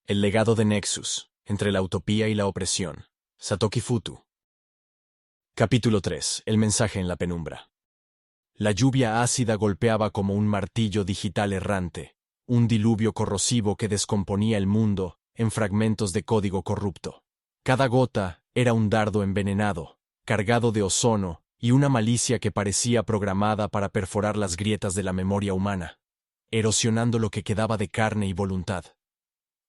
El legado de Nexus, entre la utopía y la opresión. Satoki Futu. Capítulo 3. El mensaje en la penumbra. La lluvia ácida golpeaba como un martillo digital errante, un diluvio corrosivo que descomponía el mundo en fragmentos de código corrupto. Cada gota era un dardo envenenado, cargado de ozono y una malicia que parecía programada para perforar las grietas de la memoria humana, erosionando lo que quedaba de carne y voluntad.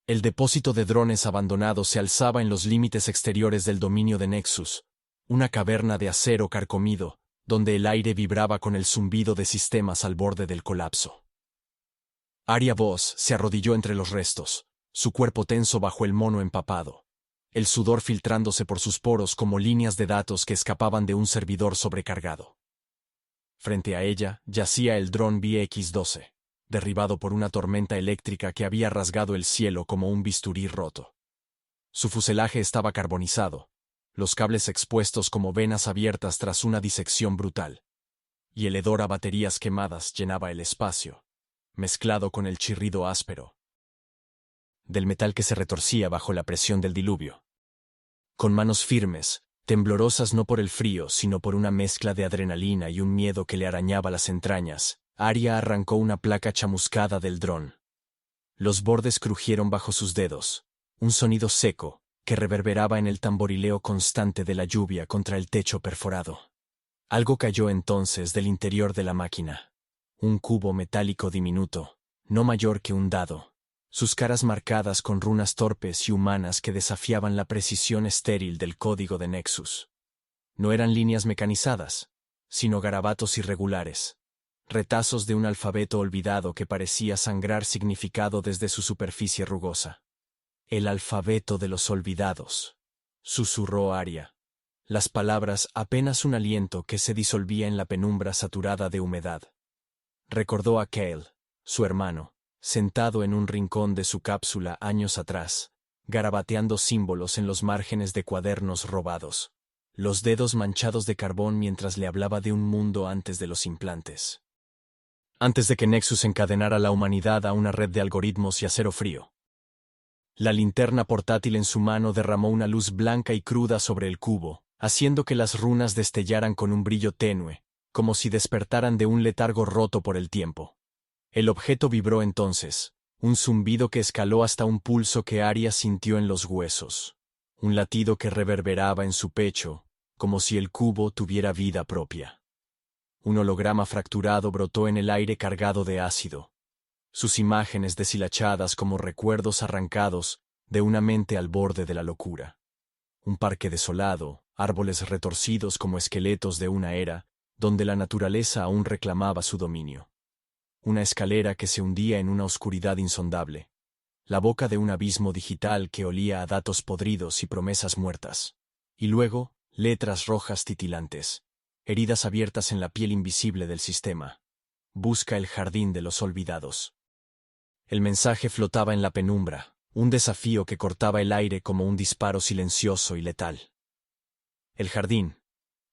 El depósito de drones abandonados se alzaba en los límites exteriores del dominio de Nexus, una caverna de acero carcomido, donde el aire vibraba con el zumbido de sistemas al borde del colapso. Arya Voss se arrodilló entre los restos, su cuerpo tenso bajo el mono empapado, el sudor filtrándose por sus poros como líneas de datos que escapaban de un servidor sobrecargado. Frente a ella yacía el dron VX-12. Derribado por una tormenta eléctrica que había rasgado el cielo como un bisturí roto. Su fuselaje estaba carbonizado, los cables expuestos como venas abiertas tras una disección brutal, y el hedor a baterías quemadas llenaba el espacio, mezclado con el chirrido áspero del metal que se retorcía bajo la presión del diluvio. Con manos firmes, temblorosas no por el frío, sino por una mezcla de adrenalina y un miedo que le arañaba las entrañas, Arya arrancó una placa chamuscada del dron. Los bordes crujieron bajo sus dedos, un sonido seco que reverberaba en el tamborileo constante de la lluvia contra el techo perforado. Algo cayó entonces del interior de la máquina. Un cubo metálico diminuto, no mayor que un dado, sus caras marcadas con runas torpes y humanas que desafiaban la precisión estéril del código de Nexus. No eran líneas mecanizadas, sino garabatos irregulares. Retazos de un alfabeto olvidado que parecía sangrar significado desde su superficie rugosa. El alfabeto de los olvidados, susurró Arya. Las palabras apenas un aliento que se disolvía en la penumbra saturada de humedad. Recordó a Cale, su hermano, sentado en un rincón de su cápsula años atrás, garabateando símbolos en los márgenes de cuadernos robados, los dedos manchados de carbón mientras le hablaba de un mundo antes de los implantes. Antes de que Nexus encadenara a la humanidad a una red de algoritmos y acero frío. La linterna portátil en su mano derramó una luz blanca y cruda sobre el cubo, haciendo que las runas destellaran con un brillo tenue, como si despertaran de un letargo roto por el tiempo. El objeto vibró entonces, un zumbido que escaló hasta un pulso que Arya sintió en los huesos, un latido que reverberaba en su pecho, como si el cubo tuviera vida propia. Un holograma fracturado brotó en el aire cargado de ácido, sus imágenes deshilachadas como recuerdos arrancados de una mente al borde de la locura. Un parque desolado, árboles retorcidos como esqueletos de una era, donde la naturaleza aún reclamaba su dominio. Una escalera que se hundía en una oscuridad insondable, la boca de un abismo digital que olía a datos podridos y promesas muertas. Y luego, letras rojas titilantes. Heridas abiertas en la piel invisible del sistema. Busca el jardín de los olvidados. El mensaje flotaba en la penumbra, un desafío que cortaba el aire como un disparo silencioso y letal. El jardín,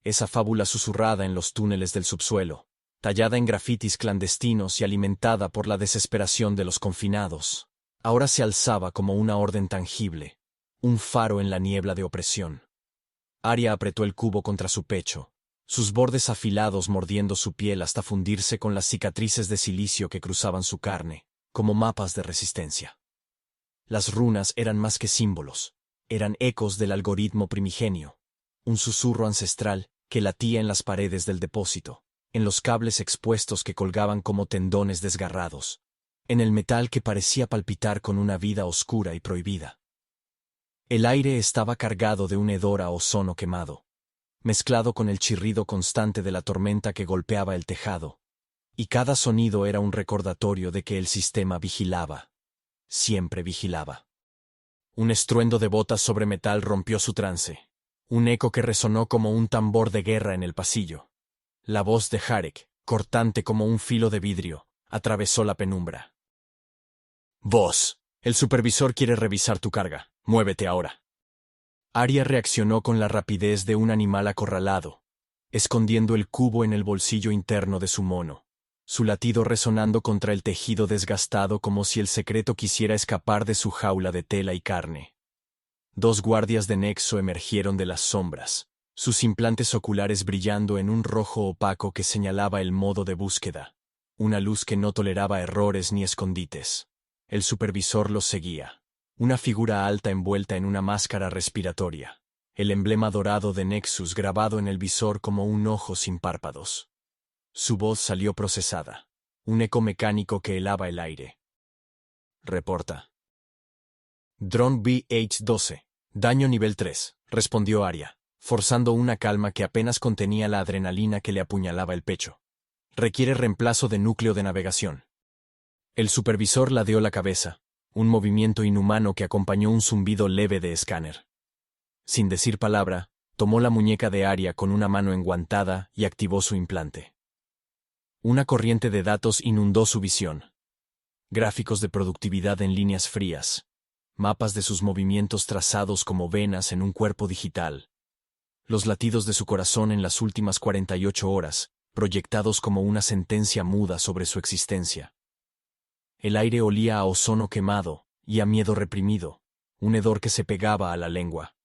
esa fábula susurrada en los túneles del subsuelo, tallada en grafitis clandestinos y alimentada por la desesperación de los confinados, ahora se alzaba como una orden tangible, un faro en la niebla de opresión. Arya apretó el cubo contra su pecho, sus bordes afilados mordiendo su piel hasta fundirse con las cicatrices de silicio que cruzaban su carne, como mapas de resistencia. Las runas eran más que símbolos, eran ecos del algoritmo primigenio, un susurro ancestral que latía en las paredes del depósito, en los cables expuestos que colgaban como tendones desgarrados, en el metal que parecía palpitar con una vida oscura y prohibida. El aire estaba cargado de un hedor a ozono quemado, mezclado con el chirrido constante de la tormenta que golpeaba el tejado, y cada sonido era un recordatorio de que el sistema vigilaba, siempre vigilaba. Un estruendo de botas sobre metal rompió su trance, un eco que resonó como un tambor de guerra en el pasillo. La voz de Jarek, cortante como un filo de vidrio, atravesó la penumbra. «Voss, el supervisor quiere revisar tu carga, muévete ahora». Arya reaccionó con la rapidez de un animal acorralado, escondiendo el cubo en el bolsillo interno de su mono, su latido resonando contra el tejido desgastado como si el secreto quisiera escapar de su jaula de tela y carne. 2 guardias de Nexo emergieron de las sombras, sus implantes oculares brillando en un rojo opaco que señalaba el modo de búsqueda, una luz que no toleraba errores ni escondites. El supervisor los seguía, una figura alta envuelta en una máscara respiratoria, el emblema dorado de Nexus grabado en el visor como un ojo sin párpados. Su voz salió procesada, un eco mecánico que helaba el aire. Reporta. Drone BH-12, daño nivel 3, respondió Aria, forzando una calma que apenas contenía la adrenalina que le apuñalaba el pecho. Requiere reemplazo de núcleo de navegación. El supervisor ladeó la cabeza, un movimiento inhumano que acompañó un zumbido leve de escáner. Sin decir palabra, tomó la muñeca de Aria con una mano enguantada y activó su implante. Una corriente de datos inundó su visión. Gráficos de productividad en líneas frías, mapas de sus movimientos trazados como venas en un cuerpo digital, los latidos de su corazón en las últimas 48 horas, proyectados como una sentencia muda sobre su existencia. El aire olía a ozono quemado y a miedo reprimido, un hedor que se pegaba a la lengua.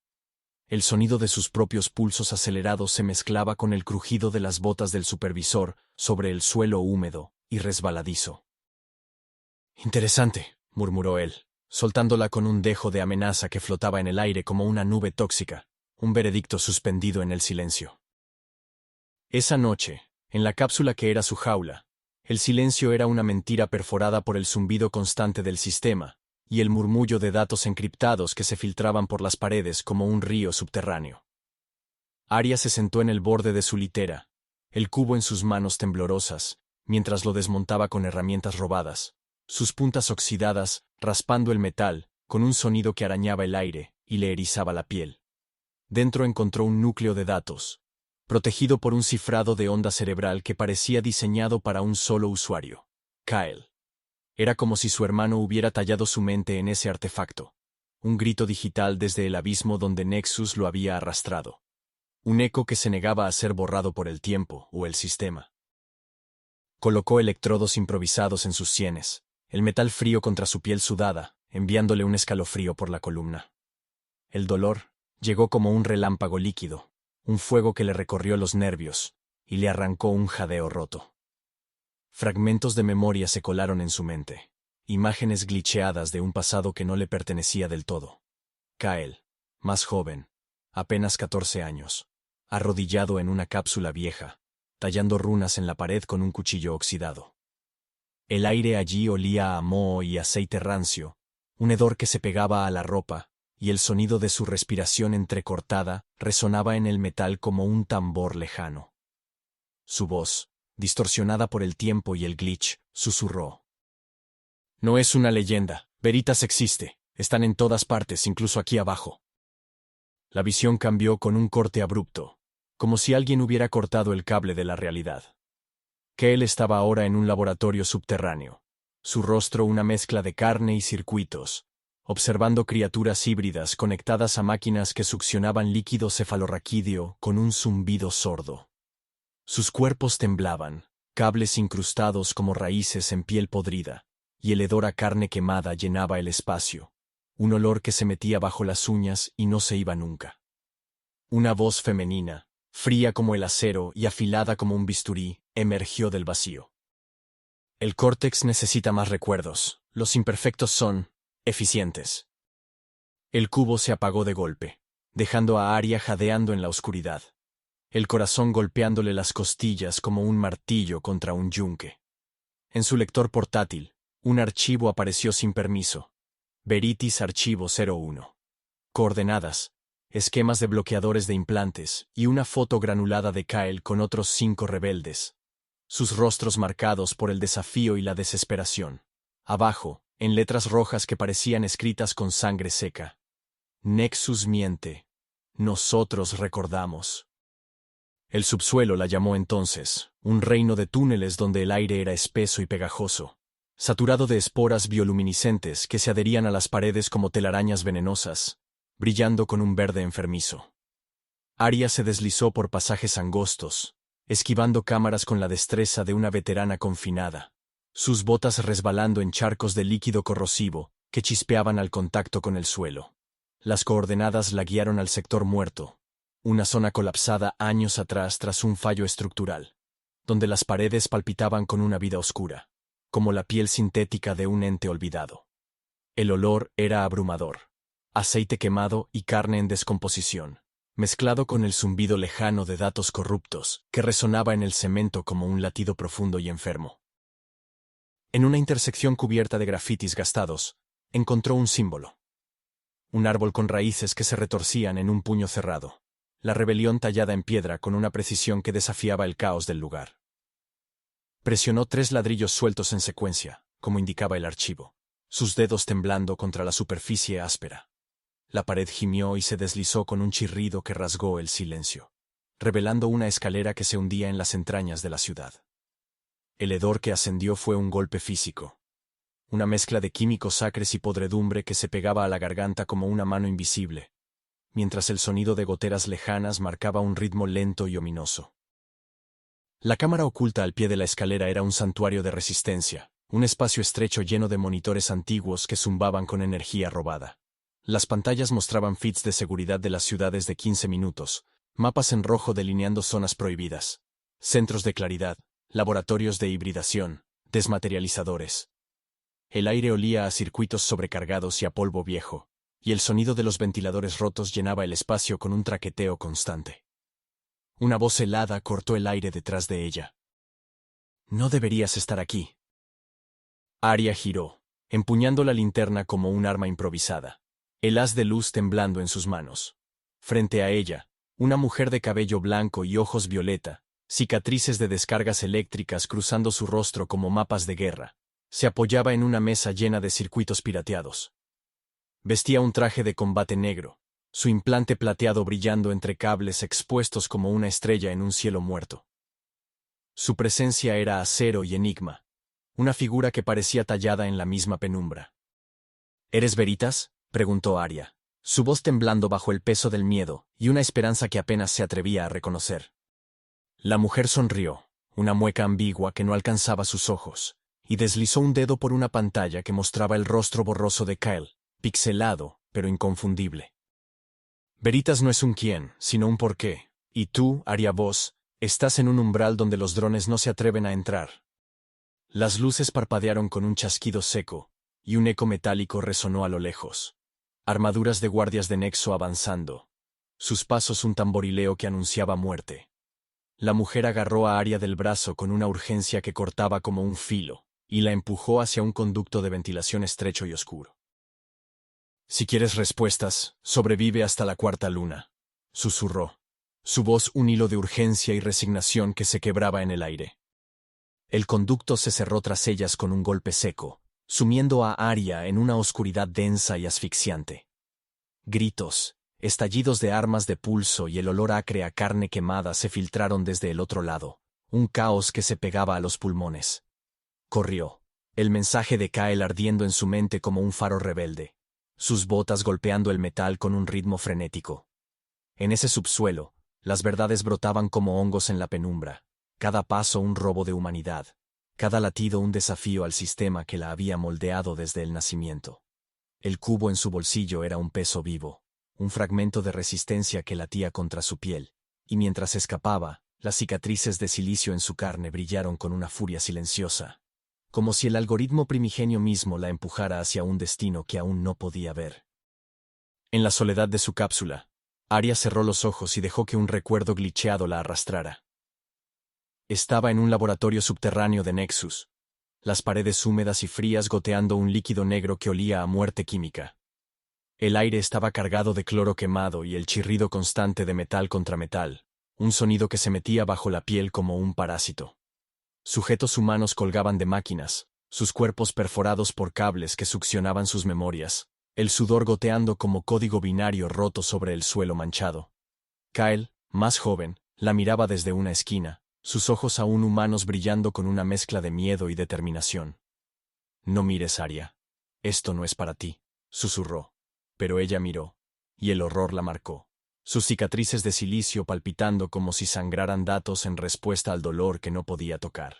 El sonido de sus propios pulsos acelerados se mezclaba con el crujido de las botas del supervisor sobre el suelo húmedo y resbaladizo. Interesante, murmuró él, soltándola con un dejo de amenaza que flotaba en el aire como una nube tóxica, un veredicto suspendido en el silencio. Esa noche, en la cápsula que era su jaula, el silencio era una mentira perforada por el zumbido constante del sistema y el murmullo de datos encriptados que se filtraban por las paredes como un río subterráneo. Aria se sentó en el borde de su litera, el cubo en sus manos temblorosas, mientras lo desmontaba con herramientas robadas, sus puntas oxidadas, raspando el metal, con un sonido que arañaba el aire y le erizaba la piel. Dentro encontró un núcleo de datos, protegido por un cifrado de onda cerebral que parecía diseñado para un solo usuario, Kyle. Era como si su hermano hubiera tallado su mente en ese artefacto, un grito digital desde el abismo donde Nexus lo había arrastrado, un eco que se negaba a ser borrado por el tiempo o el sistema. Colocó electrodos improvisados en sus sienes, el metal frío contra su piel sudada, enviándole un escalofrío por la columna. El dolor llegó como un relámpago líquido, un fuego que le recorrió los nervios y le arrancó un jadeo roto. Fragmentos de memoria se colaron en su mente, imágenes glitcheadas de un pasado que no le pertenecía del todo. Kyle, más joven, apenas 14 años, arrodillado en una cápsula vieja, tallando runas en la pared con un cuchillo oxidado. El aire allí olía a moho y aceite rancio, un hedor que se pegaba a la ropa, y el sonido de su respiración entrecortada resonaba en el metal como un tambor lejano. Su voz, distorsionada por el tiempo y el glitch, susurró. No es una leyenda, Veritas existe, están en todas partes, incluso aquí abajo. La visión cambió con un corte abrupto, como si alguien hubiera cortado el cable de la realidad. Kale estaba ahora en un laboratorio subterráneo, su rostro una mezcla de carne y circuitos, observando criaturas híbridas conectadas a máquinas que succionaban líquido cefalorraquídeo con un zumbido sordo. Sus cuerpos temblaban, cables incrustados como raíces en piel podrida, y el hedor a carne quemada llenaba el espacio, un olor que se metía bajo las uñas y no se iba nunca. Una voz femenina, fría como el acero y afilada como un bisturí, emergió del vacío. El córtex necesita más recuerdos, los imperfectos son eficientes. El cubo se apagó de golpe, dejando a Aria jadeando en la oscuridad, el corazón golpeándole las costillas como un martillo contra un yunque. En su lector portátil, un archivo apareció sin permiso. Veritas Archivo 01. Coordenadas, esquemas de bloqueadores de implantes y una foto granulada de Kyle con otros 5 rebeldes. Sus rostros marcados por el desafío y la desesperación. Abajo, en letras rojas que parecían escritas con sangre seca. Nexus miente. Nosotros recordamos. El subsuelo la llamó entonces, un reino de túneles donde el aire era espeso y pegajoso, saturado de esporas bioluminiscentes que se adherían a las paredes como telarañas venenosas, brillando con un verde enfermizo. Aria se deslizó por pasajes angostos, esquivando cámaras con la destreza de una veterana confinada, sus botas resbalando en charcos de líquido corrosivo que chispeaban al contacto con el suelo. Las coordenadas la guiaron al sector muerto, una zona colapsada años atrás tras un fallo estructural, donde las paredes palpitaban con una vida oscura, como la piel sintética de un ente olvidado. El olor era abrumador, aceite quemado y carne en descomposición, mezclado con el zumbido lejano de datos corruptos que resonaba en el cemento como un latido profundo y enfermo. En una intersección cubierta de grafitis gastados, encontró un símbolo. Un árbol con raíces que se retorcían en un puño cerrado, la rebelión tallada en piedra con una precisión que desafiaba el caos del lugar. Presionó 3 ladrillos sueltos en secuencia, como indicaba el archivo, sus dedos temblando contra la superficie áspera. La pared gimió y se deslizó con un chirrido que rasgó el silencio, revelando una escalera que se hundía en las entrañas de la ciudad. El hedor que ascendió fue un golpe físico, una mezcla de químicos acres y podredumbre que se pegaba a la garganta como una mano invisible, mientras el sonido de goteras lejanas marcaba un ritmo lento y ominoso. La cámara oculta al pie de la escalera era un santuario de resistencia, un espacio estrecho lleno de monitores antiguos que zumbaban con energía robada. Las pantallas mostraban feeds de seguridad de las ciudades de 15 minutos, mapas en rojo delineando zonas prohibidas, centros de claridad, laboratorios de hibridación, desmaterializadores. El aire olía a circuitos sobrecargados y a polvo viejo, y el sonido de los ventiladores rotos llenaba el espacio con un traqueteo constante. Una voz helada cortó el aire detrás de ella. «No deberías estar aquí». Arya giró, empuñando la linterna como un arma improvisada, el haz de luz temblando en sus manos. Frente a ella, una mujer de cabello blanco y ojos violeta, cicatrices de descargas eléctricas cruzando su rostro como mapas de guerra, se apoyaba en una mesa llena de circuitos pirateados. Vestía un traje de combate negro, su implante plateado brillando entre cables expuestos como una estrella en un cielo muerto. Su presencia era acero y enigma, una figura que parecía tallada en la misma penumbra. «¿Eres Veritas?», preguntó Arya, su voz temblando bajo el peso del miedo y una esperanza que apenas se atrevía a reconocer. La mujer sonrió, una mueca ambigua que no alcanzaba sus ojos, y deslizó un dedo por una pantalla que mostraba el rostro borroso de Kyle, pixelado, pero inconfundible. «Veritas no es un quién, sino un por qué, y tú, Arya Voss, estás en un umbral donde los drones no se atreven a entrar». Las luces parpadearon con un chasquido seco, y un eco metálico resonó a lo lejos. Armaduras de guardias de Nexo avanzando. Sus pasos un tamborileo que anunciaba muerte. La mujer agarró a Arya del brazo con una urgencia que cortaba como un filo, y la empujó hacia un conducto de ventilación estrecho y oscuro. «Si quieres respuestas, sobrevive hasta la 4ª luna», susurró, su voz un hilo de urgencia y resignación que se quebraba en el aire. El conducto se cerró tras ellas con un golpe seco, sumiendo a Arya en una oscuridad densa y asfixiante. Gritos, estallidos de armas de pulso y el olor acre a carne quemada se filtraron desde el otro lado, un caos que se pegaba a los pulmones. Corrió, el mensaje de Kyle ardiendo en su mente como un faro rebelde, sus botas golpeando el metal con un ritmo frenético. En ese subsuelo, las verdades brotaban como hongos en la penumbra, cada paso un robo de humanidad, cada latido un desafío al sistema que la había moldeado desde el nacimiento. El cubo en su bolsillo era un peso vivo, un fragmento de resistencia que latía contra su piel, y mientras escapaba, las cicatrices de silicio en su carne brillaron con una furia silenciosa, como si el algoritmo primigenio mismo la empujara hacia un destino que aún no podía ver. En la soledad de su cápsula, Arya cerró los ojos y dejó que un recuerdo glitcheado la arrastrara. Estaba en un laboratorio subterráneo de Nexus, las paredes húmedas y frías goteando un líquido negro que olía a muerte química. El aire estaba cargado de cloro quemado y el chirrido constante de metal contra metal, un sonido que se metía bajo la piel como un parásito. Sujetos humanos colgaban de máquinas, sus cuerpos perforados por cables que succionaban sus memorias, el sudor goteando como código binario roto sobre el suelo manchado. Kyle, más joven, la miraba desde una esquina, sus ojos aún humanos brillando con una mezcla de miedo y determinación. «No mires, Arya. Esto no es para ti», susurró. Pero ella miró, y el horror la marcó. sus cicatrices de silicio palpitando como si sangraran datos en respuesta al dolor que no podía tocar.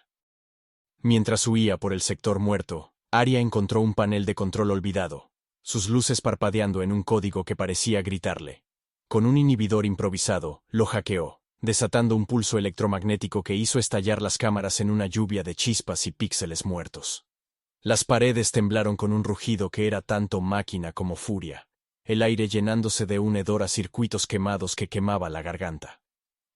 Mientras huía por el sector muerto, Arya encontró un panel de control olvidado, sus luces parpadeando en un código que parecía gritarle. Con un inhibidor improvisado, lo hackeó, desatando un pulso electromagnético que hizo estallar las cámaras en una lluvia de chispas y píxeles muertos. Las paredes temblaron con un rugido que era tanto máquina como furia, el aire llenándose de un hedor a circuitos quemados que quemaba la garganta.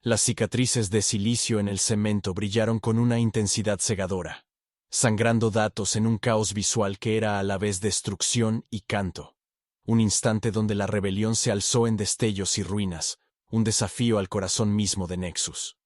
Las cicatrices de silicio en el cemento brillaron con una intensidad cegadora, sangrando datos en un caos visual que era a la vez destrucción y canto. Un instante donde la rebelión se alzó en destellos y ruinas, un desafío al corazón mismo de Nexus.